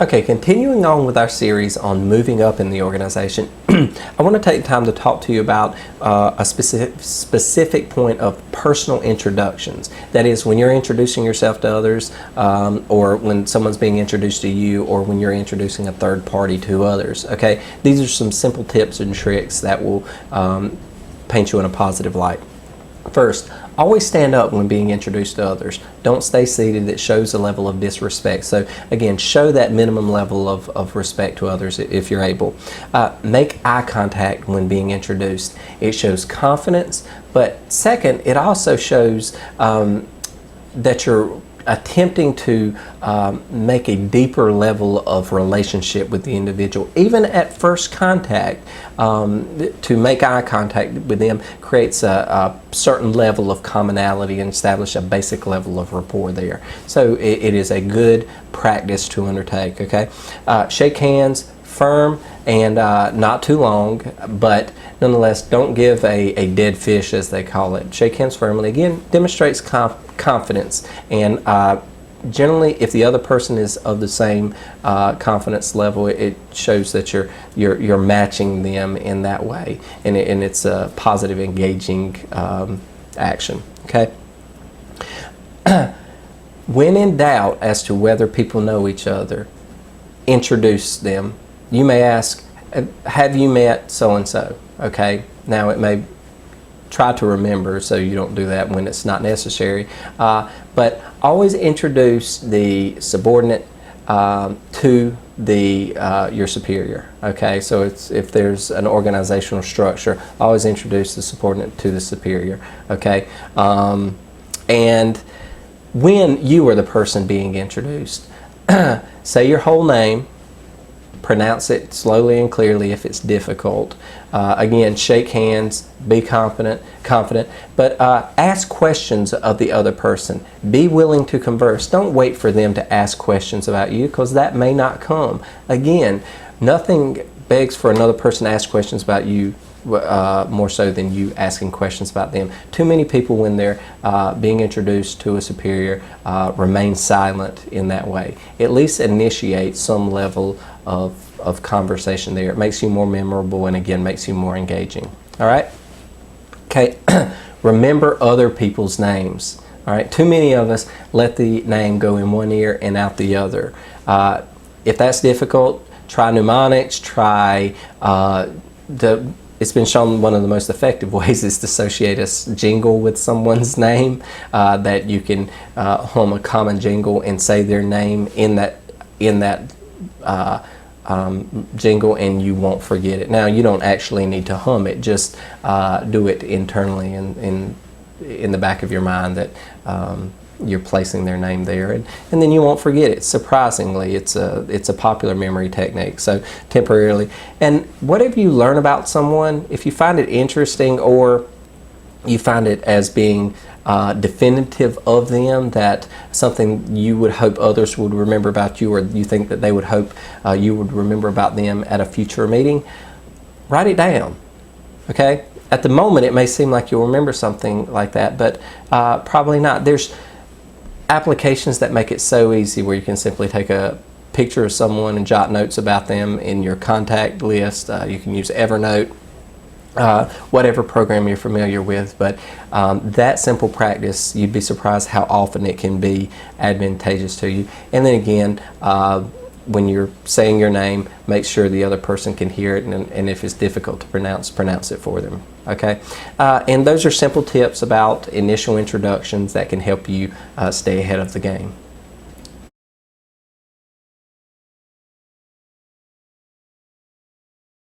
Okay, continuing on with our series on moving up in the organization, I want to take time to talk to you about a specific point of personal introductions. That is, when you're introducing yourself to others, or when someone's being introduced to you, or when you're introducing a third party to others. Okay, these are some simple tips and tricks that will paint you in a positive light. First, always stand up when being introduced to others. Don't stay seated. It shows a level of disrespect. So again, show that minimum level of respect to others if you're able. Make eye contact when being introduced. It shows confidence, but second, it also shows that you're attempting to make a deeper level of relationship with the individual. Even at first contact, to make eye contact with them creates a certain level of commonality and establish a basic level of rapport there. So it is a good practice to undertake, okay? Shake hands, firm and not too long, but nonetheless, don't give a dead fish, as they call it. Shake hands firmly. Again, demonstrates confidence, and generally, if the other person is of the same confidence level, it shows that you're matching them in that way, and it's a positive, engaging action. Okay. When in doubt as to whether people know each other, introduce them. You may ask, have you met so-and-so? Okay, now it may try to remember so you don't do that when it's not necessary, but always introduce the subordinate to your superior. Okay, so if there's an organizational structure, always introduce the subordinate to the superior. Okay, and when you are the person being introduced, say your whole name. Pronounce it slowly and clearly if it's difficult. Again, shake hands, be confident, but ask questions of the other person. Be willing to converse. Don't wait for them to ask questions about you, because that may not come. Again, nothing begs for another person to ask questions about you more so than you asking questions about them. Too many people, when they're being introduced to a superior, remain silent in that way. At least initiate some level of conversation there. It makes you more memorable, and again, makes you more engaging. All right? Okay, remember other people's names. All right, too many of us let the name go in one ear and out the other. If that's difficult, try mnemonics, it's been shown one of the most effective ways is to associate a jingle with someone's name, that you can hum a common jingle and say their name in that jingle, and you won't forget it. Now, you don't actually need to hum it, just do it internally in the back of your mind that you're placing their name there, and then you won't forget it. Surprisingly, it's a popular memory technique, so temporarily. And whatever you learn about someone, if you find it interesting or you find it as being definitive of them, that something you would hope others would remember about you, or you think that they would hope you would remember about them at a future meeting, write it down. Okay? At the moment, it may seem like you'll remember something like that, but probably not. There's applications that make it so easy where you can simply take a picture of someone and jot notes about them in your contact list. You can use Evernote, whatever program you're familiar with, but that simple practice, you'd be surprised how often it can be advantageous to you. And then again, when you're saying your name, make sure the other person can hear it, and if it's difficult to pronounce it for them. Okay, and those are simple tips about initial introductions that can help you stay ahead of the game.